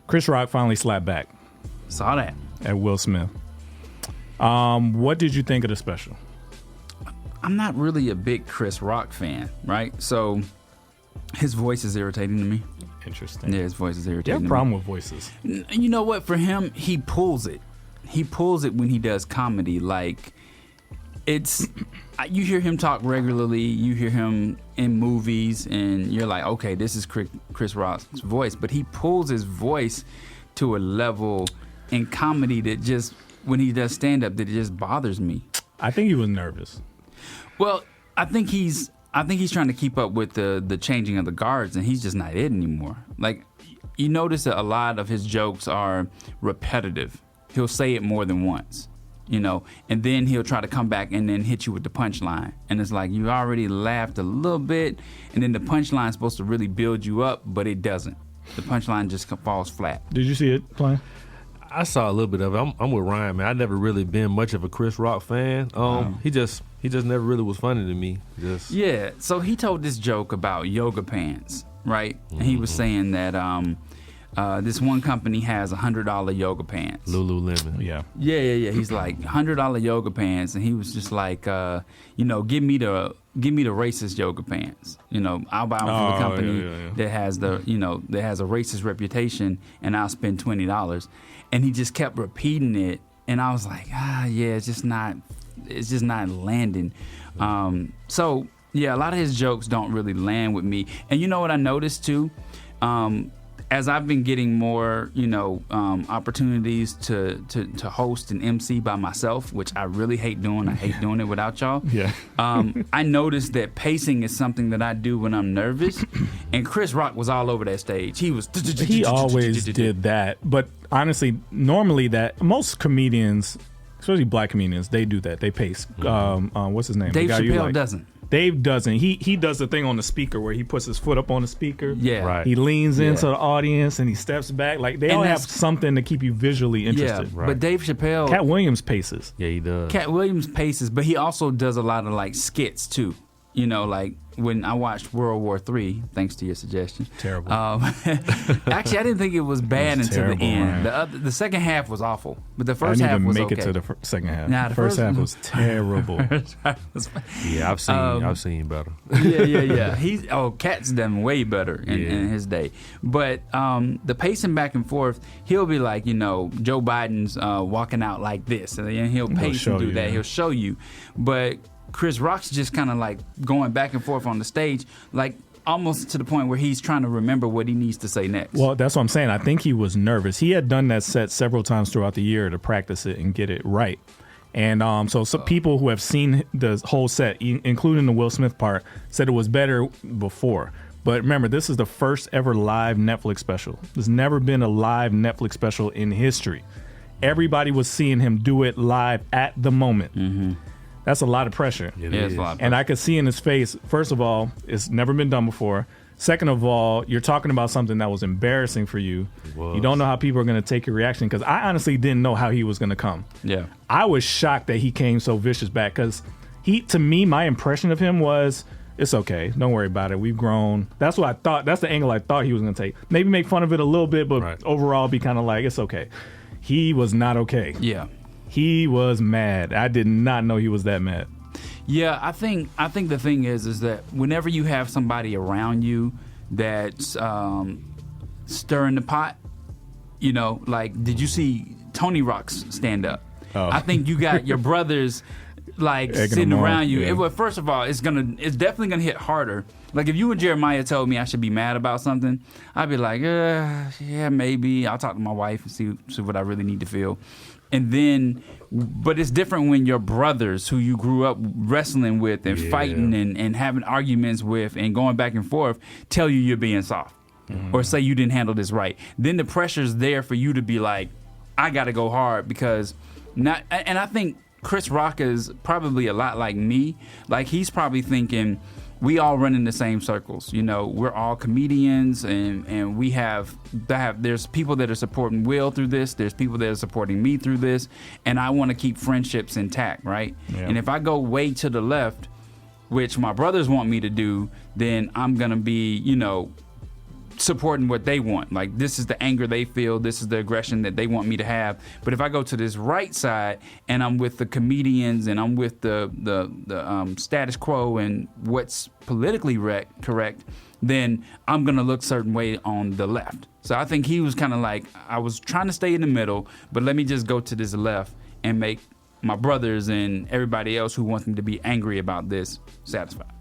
Chris Rock finally slapped back. Saw that. At Will Smith. What did you think of the special? I'm not really a big Chris Rock fan, right? So his voice is irritating to me. Interesting. Yeah, his voice is irritating. You have a problem with voices. You know what? For him, he pulls it. He pulls it when he does comedy. Like, you hear him talk regularly. You hear him in movies, and you're like, okay, this is Chris Rock's voice. But he pulls his voice to a level in comedy that just, when he does stand-up, that it just bothers me. I think he was nervous. Well, I think he's trying to keep up with the changing of the guards, and he's just not it anymore. Like, you notice that a lot of his jokes are repetitive. He'll say it more than once, and then he'll try to come back and then hit you with the punchline. And it's like, you already laughed a little bit, and then the punchline is supposed to really build you up, but it doesn't. The punchline just falls flat. Did you see it playing? I saw a little bit of it. I'm with Ryan, man. I never really been much of a Chris Rock fan. He just never really was funny to me. Yeah. So he told this joke about yoga pants, right? And he was saying that this one company has $100 yoga pants. Lululemon. Yeah. Yeah. He's like $100 yoga pants, and he was just like, give me the racist yoga pants. I'll buy them from the company that has that has a racist reputation, and I'll spend $20. And he just kept repeating it, and I was like, it's just not landing. So yeah, a lot of his jokes don't really land with me. And you know what I noticed too? As I've been getting more, opportunities to host and MC by myself, which I really hate doing. I hate doing it without y'all. Yeah. I noticed that pacing is something that I do when I'm nervous. And Chris Rock was all over that stage. He always did that. But honestly, normally most comedians, especially black comedians, they do that. They pace. What's his name? Dave Chappelle doesn't. Dave doesn't. He does the thing on the speaker where he puts his foot up on the speaker. Yeah. Right. He leans into the audience and he steps back. Like, they all have something to keep you visually interested. Yeah, right. But Dave Chappelle... Cat Williams paces. Yeah, he does. Cat Williams paces, but he also does a lot of, like, skits, too. Like, when I watched World War III, thanks to your suggestion. Terrible. Actually, I didn't think it was bad until the end. Right? The second half was awful, but the first half was okay. I didn't even make it to the second half. Nah, the first half was terrible. Yeah, I've seen better. Yeah. Cat's done way better in his day. But the pacing back and forth, he'll be like, Joe Biden's walking out like this, and then he'll pace and do that. He'll show you, but Chris Rock's just kind of like going back and forth on the stage, like almost to the point where he's trying to remember what he needs to say next. Well, that's what I'm saying. I think he was nervous. He had done that set several times throughout the year to practice it and get it right. And so some people who have seen the whole set, including the Will Smith part, said it was better before. But remember, this is the first ever live Netflix special. There's never been a live Netflix special in history. Everybody was seeing him do it live at the moment. Mm-hmm. That's a lot of pressure. It's a lot of pressure. And I could see in his face, first of all, it's never been done before. Second of all, you're talking about something that was embarrassing for you. You don't know how people are going to take your reaction, because I honestly didn't know how he was going to come. Yeah. I was shocked that he came so vicious back, because to me, my impression of him was, it's okay, don't worry about it, we've grown. That's what I thought. That's the angle I thought he was going to take. Maybe make fun of it a little bit, but overall be kind of like, it's okay. He was not okay. Yeah. He was mad. I did not know he was that mad. Yeah, I think the thing is that whenever you have somebody around you that's stirring the pot, like, did you see Tony Rock's stand up? Oh. I think you got your brothers like sitting around you. Well, first of all, it's definitely gonna hit harder. Like, if you and Jeremiah told me I should be mad about something, I'd be like, yeah, maybe. I'll talk to my wife and see what I really need to feel. And then, but it's different when your brothers who you grew up wrestling with and fighting and having arguments with and going back and forth tell you you're being soft or say you didn't handle this right. Then the pressure's there for you to be like, I got to go hard because not. And I think Chris Rock is probably a lot like me. Like, he's probably thinking, we all run in the same circles. We're all comedians, and there's people that are supporting Will through this. There's people that are supporting me through this, and I want to keep friendships intact, right? Yeah. And if I go way to the left, which my brothers want me to do, then I'm gonna be, supporting what they want. Like, this is the anger they feel, this is the aggression that they want me to have. But if I go to this right side and I'm with the comedians and I'm with the status quo and what's politically correct, then I'm gonna look certain way on the left. So I think he was kind of like, I was trying to stay in the middle, but let me just go to this left and make my brothers and everybody else who wants me to be angry about this satisfied.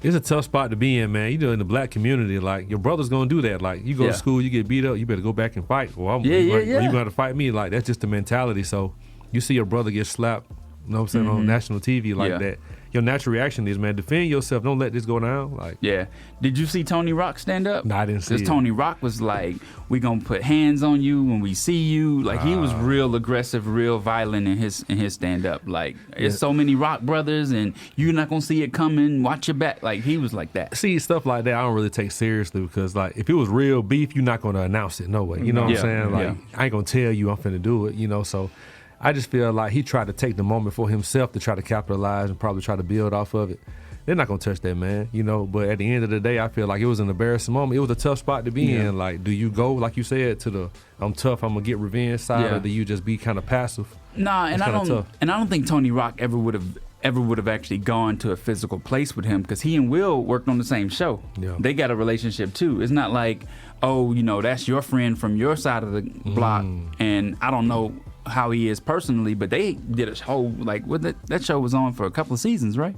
It's a tough spot to be in, man. You know, in the black community, like, your brother's gonna do that. Like, you go to school, you get beat up, you better go back and fight. Well, you're gonna have to fight me. Like, that's just the mentality. So you see your brother get slapped, you know what I'm saying, on national TV like that. Your natural reaction is, man, defend yourself. Don't let this go down. Like, did you see Tony Rock stand up? No, I didn't see it. Because Tony Rock was like, we gonna put hands on you when we see you. Like, he was real aggressive, real violent in his stand up. Like, there's so many Rock brothers, and you're not gonna see it coming. Watch your back. Like, he was like that. See, stuff like that I don't really take seriously, because, like, if it was real beef, you're not gonna announce it. No way. You know what I'm saying? Like, I ain't gonna tell you I'm finna do it. You know, so. I just feel like he tried to take the moment for himself to try to capitalize and probably try to build off of it. They're not going to touch that, man, you know. But at the end of the day, I feel like it was an embarrassing moment. It was a tough spot to be in. Like, do you go, like you said, to the I'm tough, I'm going to get revenge side, or do you just be kind of passive? Nah, and I don't think Tony Rock ever would have actually gone to a physical place with him, because he and Will worked on the same show. Yeah. They got a relationship too. It's not like, oh, you know, that's your friend from your side of the block, and I don't know how he is personally, but they did a whole, like, that show was on for a couple of seasons, right?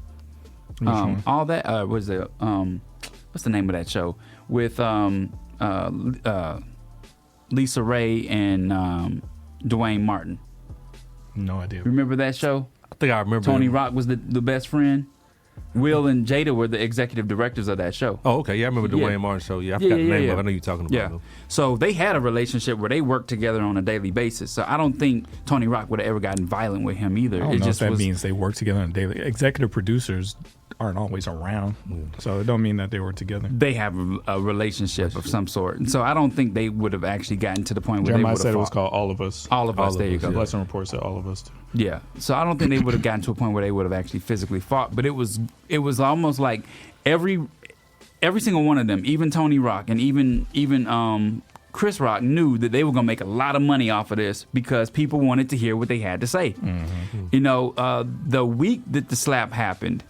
All that was it? What's the name of that show with Lisa Ray and Dwayne Martin? No idea. Remember that show? I think I remember. Tony Rock was the best friend. Will and Jada were the executive directors of that show. Oh, okay. Yeah, I remember the Dwayne Martin show. Yeah, I forgot the name of it. I know you're talking about them. So they had a relationship where they worked together on a daily basis. So I don't think Tony Rock would have ever gotten violent with him either. I don't know if that means they work together on a daily. Executive producers aren't always around, so it don't mean that they were together. They have a relationship of some sort, and so I don't think they would have actually gotten to the point where Jeremiah they would have said it was called All of Us. All of Us. There you go. Blessing Report said All of Us. Yeah. So I don't think they would have gotten to a point where they would have actually physically fought, but it was almost like every single one of them, even Tony Rock and even Chris Rock, knew that they were going to make a lot of money off of this because people wanted to hear what they had to say. You know, the week that the slap happened,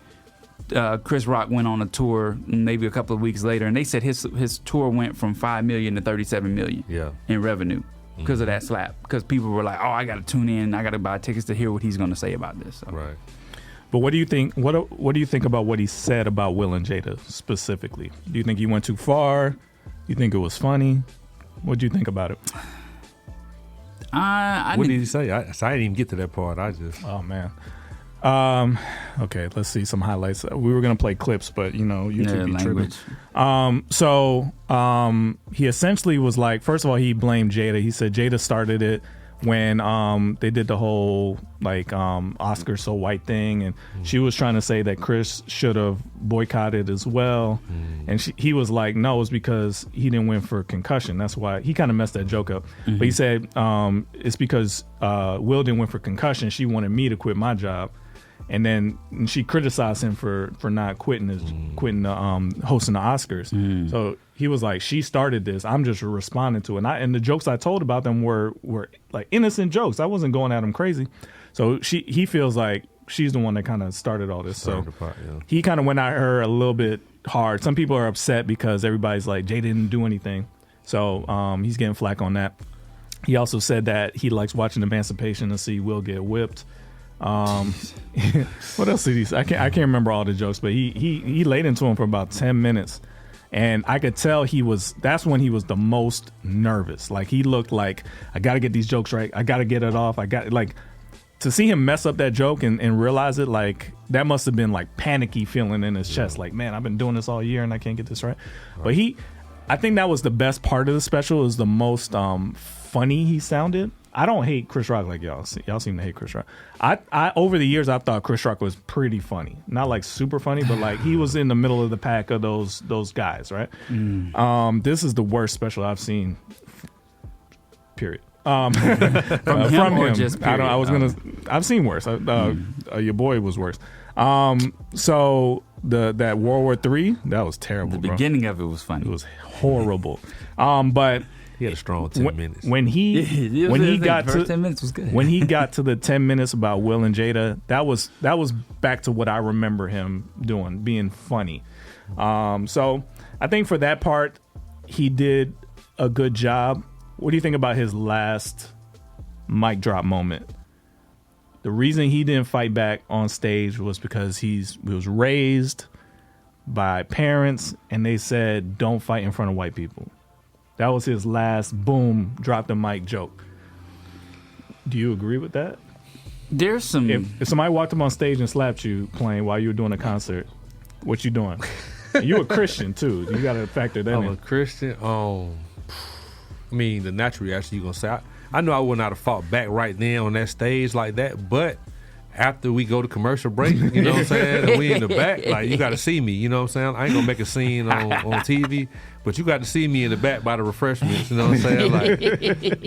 Chris Rock went on a tour maybe a couple of weeks later, and they said his tour went from $5 million to $37 million in revenue because of that slap. Because people were like, "Oh, I got to tune in, I got to buy tickets to hear what he's going to say about this." So. Right. But what do you think? What do you think about what he said about Will and Jada specifically? Do you think he went too far? Do you think it was funny? What do you think about it? What did he say? I didn't even get to that part. Oh man. Okay, let's see some highlights. We were gonna play clips, but you know, YouTube be tripping. So he essentially was like, first of all, he blamed Jada. He said Jada started it when they did the whole like Oscar so white thing, and she was trying to say that Chris should have boycotted as well, and he was like, no, it's because he didn't win for concussion. That's why he kind of messed that joke up. But he said it's because Will didn't win for concussion. She wanted me to quit my job. And then she criticized him for not quitting hosting the Oscars. So he was like, she started this. I'm just responding to it. And the jokes I told about them were like innocent jokes. I wasn't going at him crazy. So he feels like she's the one that kind of started all this. So he kind of went at her a little bit hard. Some people are upset because everybody's like, Jay didn't do anything. So he's getting flack on that. He also said that he likes watching Emancipation to see Will get whipped. What else did he say? I can't remember all the jokes, but he laid into him for about 10 minutes, and I could tell that's when he was the most nervous. Like, he looked like, I gotta get these jokes right, I gotta get it off, to see him mess up that joke and realize it, like, that must have been like panicky feeling in his chest, like, man, I've been doing this all year and I can't get this right. But I think that was the best part of the special, is the most funny he sounded. I don't hate Chris Rock like y'all. Y'all seem to hate Chris Rock. I over the years, I thought Chris Rock was pretty funny. Not like super funny, but like he was in the middle of the pack of those guys, right? This is the worst special I've seen. Period. From him. Or just period? I've seen worse. Your boy was worse. So that World War III, that was terrible. The beginning of it was funny. It was horrible. But he had a strong 10 minutes. When he got to 10 minutes was good. when he got to the 10 minutes about Will and Jada, that was back to what I remember him doing, being funny. So I think for that part, he did a good job. What do you think about his last mic drop moment? The reason he didn't fight back on stage was because he was raised by parents, and they said, don't fight in front of white people. That was his last boom, drop the mic joke. Do you agree with that? There's some... If somebody walked up on stage and slapped you playing while you were doing a concert, what you doing? You a Christian, too. You got to factor that in. I'm a Christian. I mean, the natural reaction you're going to say, I know I would not have fought back right then on that stage like that, but after we go to commercial break, you know what I'm saying, and we in the back, like, you got to see me, you know what I'm saying? I ain't going to make a scene on TV, but you got to see me in the back by the refreshments, you know what I'm saying? Like,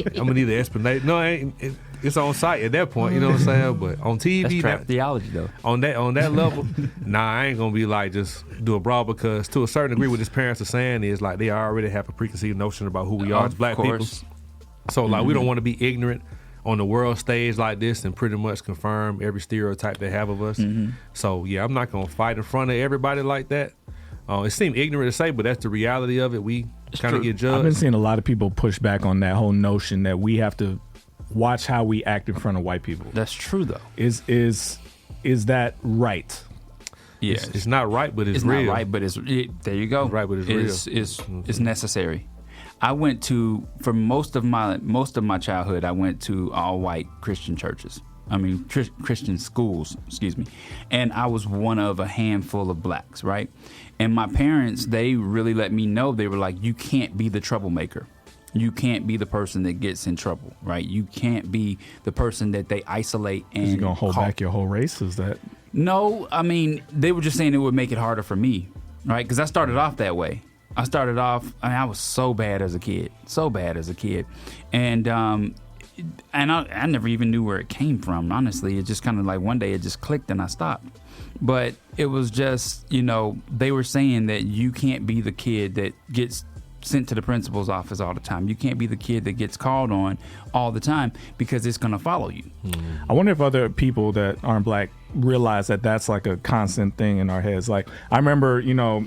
I'm going to need an explanation. No, it's on site at that point, you know what I'm saying? But on TV, that's trap theology, though. On that level, I ain't going to be like, just do a brawl, because to a certain degree what his parents are saying is, like, they already have a preconceived notion about who we are as black people. So, like, we don't want to be ignorant on the world stage like this and pretty much confirm every stereotype they have of us. So, yeah, I'm not going to fight in front of everybody like that. It seemed ignorant to say, but that's the reality of it. We kind of get judged. I've been seeing a lot of people push back on that whole notion that we have to watch how we act in front of white people. That's true, though. Is that right? Yeah, it's not right, but it's real. It's not right, but there you go. It's right, but it's real. It's necessary. I went to, for most of my childhood, I went to all white Christian churches. I mean, Christian schools, excuse me. And I was one of a handful of blacks, right? And my parents, they really let me know, they were like, you can't be the troublemaker. You can't be the person that gets in trouble, right? You can't be the person that they isolate and Is you going to hold back your whole race? Is that? No, I mean, they were just saying it would make it harder for me, right? Because I started off that way. I was so bad as a kid. And I never even knew where it came from, honestly. It just kind of like one day it just clicked and I stopped. But it was just, they were saying that you can't be the kid that gets sent to the principal's office all the time. You can't be the kid that gets called on all the time because it's going to follow you. I wonder if other people that aren't black realize that that's like a constant thing in our heads. Like, I remember,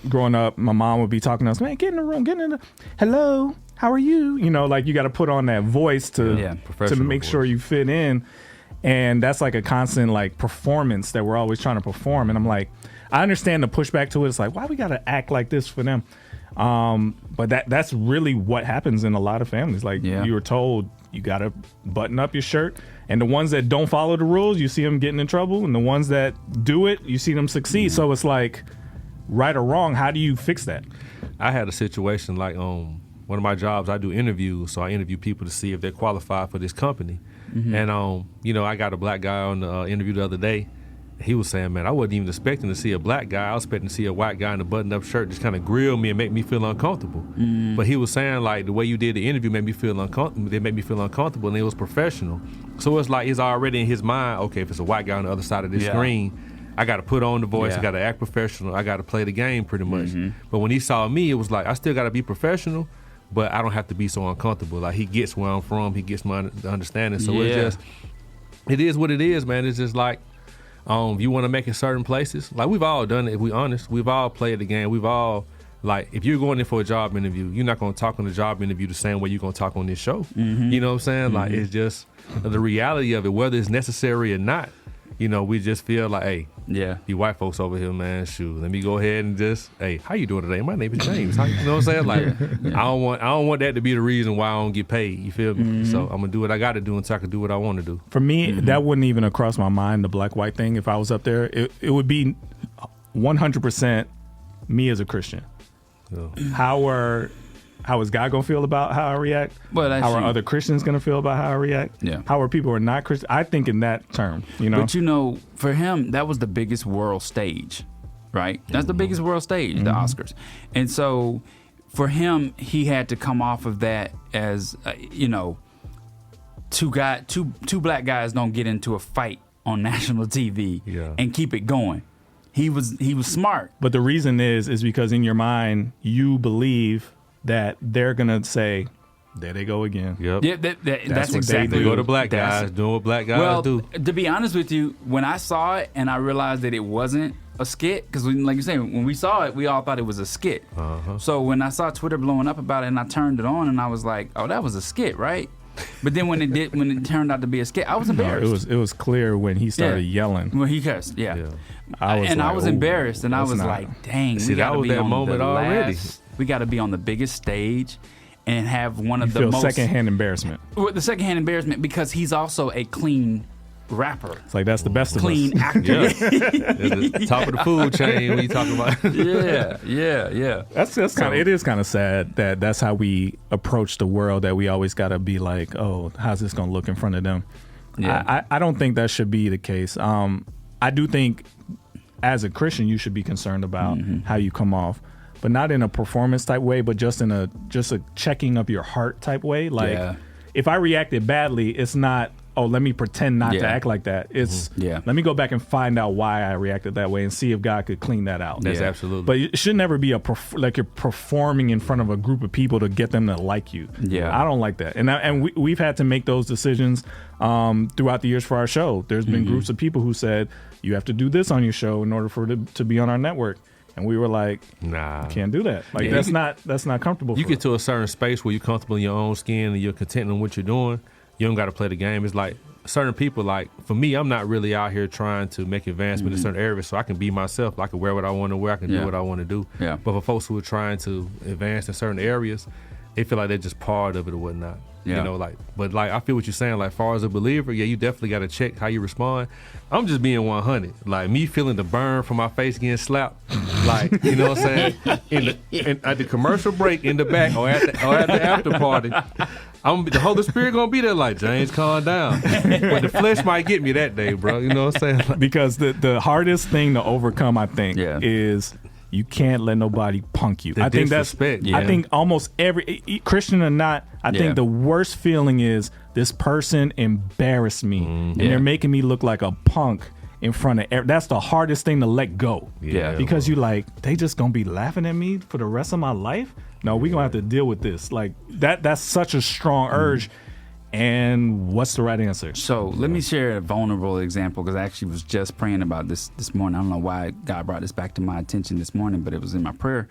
growing up, my mom would be talking to us, man, get in the room, hello, how are you? Like, you got to put on that voice to make sure you fit in. And that's like a constant like performance that we're always trying to perform. And I'm like, I understand the pushback to it. It's like, why we got to act like this for them? But that's really what happens in a lot of families. Like, you were told you got to button up your shirt, and the ones that don't follow the rules, you see them getting in trouble, and the ones that do it, you see them succeed. So it's like, right or wrong, how do you fix that? I had a situation like one of my jobs, I do interviews, so I interview people to see if they're qualified for this company. And I got a black guy on the interview the other day. He was saying, man, I wasn't even expecting to see a black guy. I was expecting to see a white guy in a buttoned-up shirt just kind of grill me and make me feel uncomfortable. But he was saying, like, the way you did the interview made me feel uncomfortable. They made me feel uncomfortable, and it was professional. So it's like he's already in his mind, okay, if it's a white guy on the other side of this screen, I got to put on the voice. I got to act professional. I got to play the game pretty much. But when he saw me, it was like, I still got to be professional, but I don't have to be so uncomfortable. Like, he gets where I'm from. He gets my understanding. So it is what it is, man. It's just like, if you want to make it certain places, like we've all done it, if we're honest, we've all played the game. We've all, like, if you're going in for a job interview, you're not going to talk on the job interview the same way you're going to talk on this show. You know what I'm saying? Like, it's just the reality of it, whether it's necessary or not. We just feel like, hey, you white folks over here, man, shoot, let me go ahead and just, hey, how you doing today? My name is James. You know what I'm saying? Like, I don't want that to be the reason why I don't get paid. You feel me? So I'm gonna do what I got to do until I can do what I want to do. For me, that wouldn't even have crossed my mind, the black-white thing. If I was up there, it would be 100% me as a Christian. How is God gonna feel about how I react? Well, how are other Christians gonna feel about how I react? How are people who are not Christian? I think in that term, But for him, that was the biggest world stage, right? That's the biggest world stage, the Oscars. And so for him, he had to come off of that as, two black guys don't get into a fight on national TV and keep it going. He was smart. But the reason is because in your mind you believe that they're gonna say, there they go again. Yep. Yeah, that's exactly. They go to black guys doing what black guys do. To be honest with you, when I saw it and I realized that it wasn't a skit, because like you say, when we saw it, we all thought it was a skit. So when I saw Twitter blowing up about it and I turned it on and I was like, oh, that was a skit, right? But then when it turned out to be a skit, I was embarrassed. It was clear when he started yelling. When he cursed, I was embarrassed, and I was like, dang. See, that was that moment already. We got to be on the biggest stage and have one of you the feel most secondhand embarrassment. The secondhand embarrassment because he's also a clean rapper. It's like that's the best clean of us. actor. The top of the food chain. What are you talking about? Yeah. That's kind of. It is kind of sad that that's how we approach the world. That we always got to be like, oh, how's this gonna look in front of them? Yeah. I don't think that should be the case. I do think as a Christian you should be concerned about how you come off. But not in a performance type way, but just in a checking of your heart type way. Like if I reacted badly, it's not, oh, let me pretend not to act like that. It's let me go back and find out why I reacted that way and see if God could clean that out. That's absolutely. But it should never be like you're performing in front of a group of people to get them to like you. Yeah, I don't like that. And we've had to make those decisions throughout the years for our show. There's been groups of people who said you have to do this on your show in order for it to be on our network. And we were like, nah, can't do that. Like that's not comfortable. You get to a certain space where you're comfortable in your own skin and you're content in what you're doing. You don't got to play the game. It's like certain people, like for me, I'm not really out here trying to make advancement in certain areas, so I can be myself. I can wear what I want to wear. I can do what I want to do. Yeah. But for folks who are trying to advance in certain areas, they feel like they're just part of it or whatnot. Yeah. You know, but I feel what you're saying. Like, far as a believer, you definitely got to check how you respond. I'm just being 100. Like, me feeling the burn from my face getting slapped. Like, you know what I'm saying? At the commercial break in the back or at the after party, the Holy Spirit gonna be there. Like, James, calm down. But the flesh might get me that day, bro. You know what I'm saying? Because the hardest thing to overcome, I think, is. You can't let nobody punk you. I think that's. I think almost every Christian or not. I think the worst feeling is this person embarrassed me, and they're making me look like a punk in front of. That's the hardest thing to let go. Yeah, because you like they just gonna be laughing at me for the rest of my life. No, we gonna have to deal with this. Like that. That's such a strong urge. And what's the right answer? So let me share a vulnerable example because I actually was just praying about this morning. I don't know why God brought this back to my attention this morning, but it was in my prayer.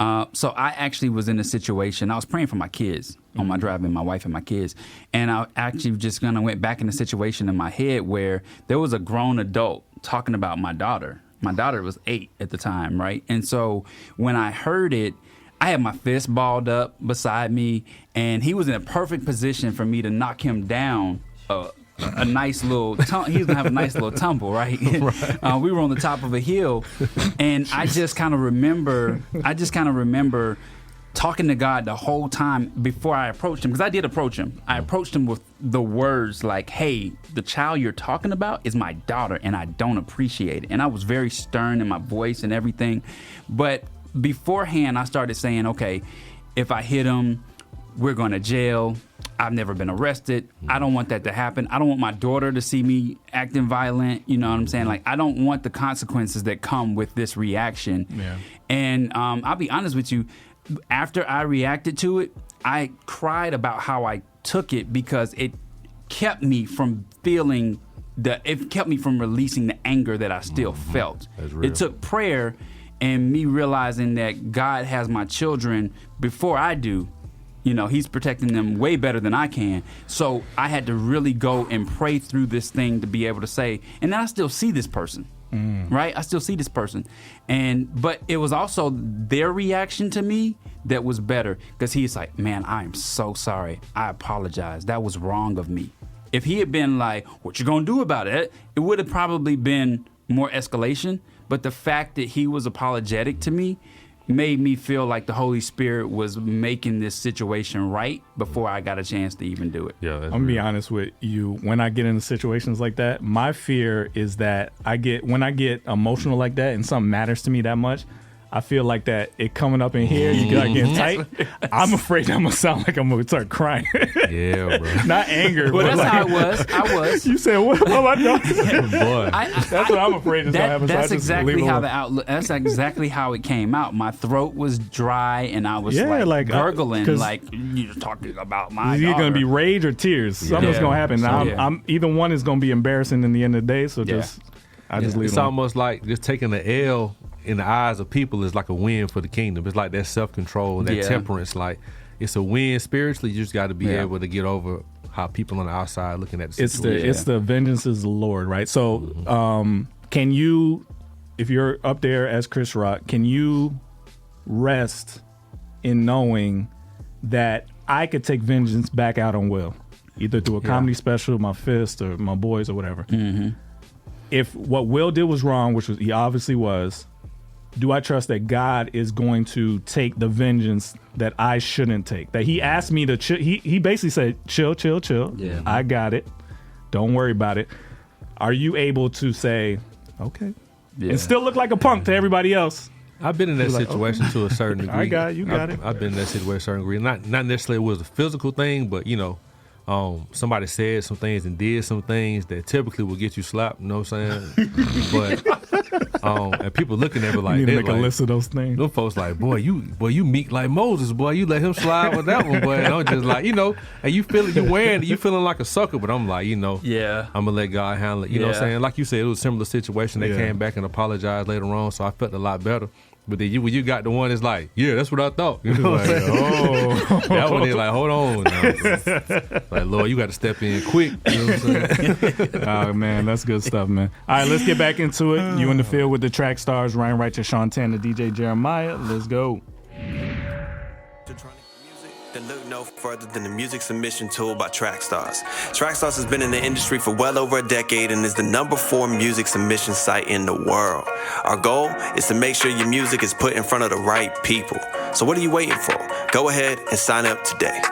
So I actually was in a situation. I was praying for my kids on my drive, and my wife and my kids. And I actually just kind of went back in a situation in my head where there was a grown adult talking about my daughter. My daughter was 8 at the time, right? And so when I heard it, I had my fist balled up beside me, and he was in a perfect position for me to knock him down a nice little he's gonna have a nice little tumble, right? We were on the top of a hill, and I just kind of remember talking to God the whole time before I approached him, because I did approach him. I approached him with the words like, hey, the child you're talking about is my daughter, and I don't appreciate it. And I was very stern in my voice and everything, but beforehand, I started saying, okay, if I hit him, we're going to jail. I've never been arrested. I don't want that to happen. I don't want my daughter to see me acting violent. You know what I'm saying? Like, I don't want the consequences that come with this reaction. Yeah. And I'll be honest with you, after I reacted to it, I cried about how I took it because it kept me from feeling it kept me from releasing the anger that I still felt. It took prayer and me realizing that God has my children before I do. You know, he's protecting them way better than I can. So I had to really go and pray through this thing to be able to say, and then I still see this person, right? I still see this person. But it was also their reaction to me that was better, because he's like, man, I am so sorry. I apologize. That was wrong of me. If he had been like, what you gonna do about it? It would have probably been more escalation. But the fact that he was apologetic to me made me feel like the Holy Spirit was making this situation right before I got a chance to even do it. Yeah, I'm gonna be honest with you. When I get into situations like that, my fear is that when I get emotional like that and something matters to me that much, I feel like that it coming up in here, you got getting tight. I'm afraid I'm gonna sound like I'm gonna start crying. Yeah, bro. Not anger, Well, but that's like, how it was. I was. You said what? Oh my God. Boy. That's what I'm afraid is gonna happen. That's so I just exactly leave it how alone. the outlook. That's exactly how it came out. My throat was dry, and I was gurgling, 'cause like you're talking about my. It's either daughter. gonna be rage or tears. Something's gonna happen. Now, Yeah. I'm either one is gonna be embarrassing in the end of the day. So I just leave It's it alone. almost like just taking the L in the eyes of people is like a win for the kingdom. It's like that self-control and that temperance. Like it's a win spiritually. You just got to be able to get over how people on the outside looking at the situation. It's the vengeance is the Lord, right? So, can you, if you're up there as Chris Rock, can you rest in knowing that I could take vengeance back out on Will, either through a comedy special, my fist, or my boys, or whatever? Mm-hmm. If what Will did was wrong, which he obviously was, do I trust that God is going to take the vengeance that I shouldn't take? That he asked me to chill. He basically said, chill. Yeah. I got it. Don't worry about it. Are you able to say, okay, and still look like a punk to everybody else? I've been in that situation to a certain degree. I got it, you got it. I've been in that situation to a certain degree. Not necessarily it was a physical thing, but somebody said some things and did some things that typically would get you slapped. You know what I'm saying? But and people looking at me like, You need to make like, a list of those things. them folks like, boy, you meek like Moses, boy. You let him slide with that one, boy. And I'm just like, and you feeling like a sucker, but I'm like, I'm gonna let God handle it. You know what I'm saying? Like you said, it was a similar situation. They came back and apologized later on, so I felt a lot better. But then when you got the one that's like, yeah, that's what I thought. You know what I'm saying? That one is like, hold on. Now. Like, Lord, you got to step in quick. You know what I'm saying? Oh, man, that's good stuff, man. All right, let's get back into it. You in the field with the track stars, Ryan Righteous, Sean Tanner, DJ Jeremiah. Let's go. Then look no further than the music submission tool by Trackstarz. Trackstarz has been in the industry for well over a decade and is the #4 music submission site in the world. Our goal is to make sure your music is put in front of the right people. So what are you waiting for? Go ahead and sign up today.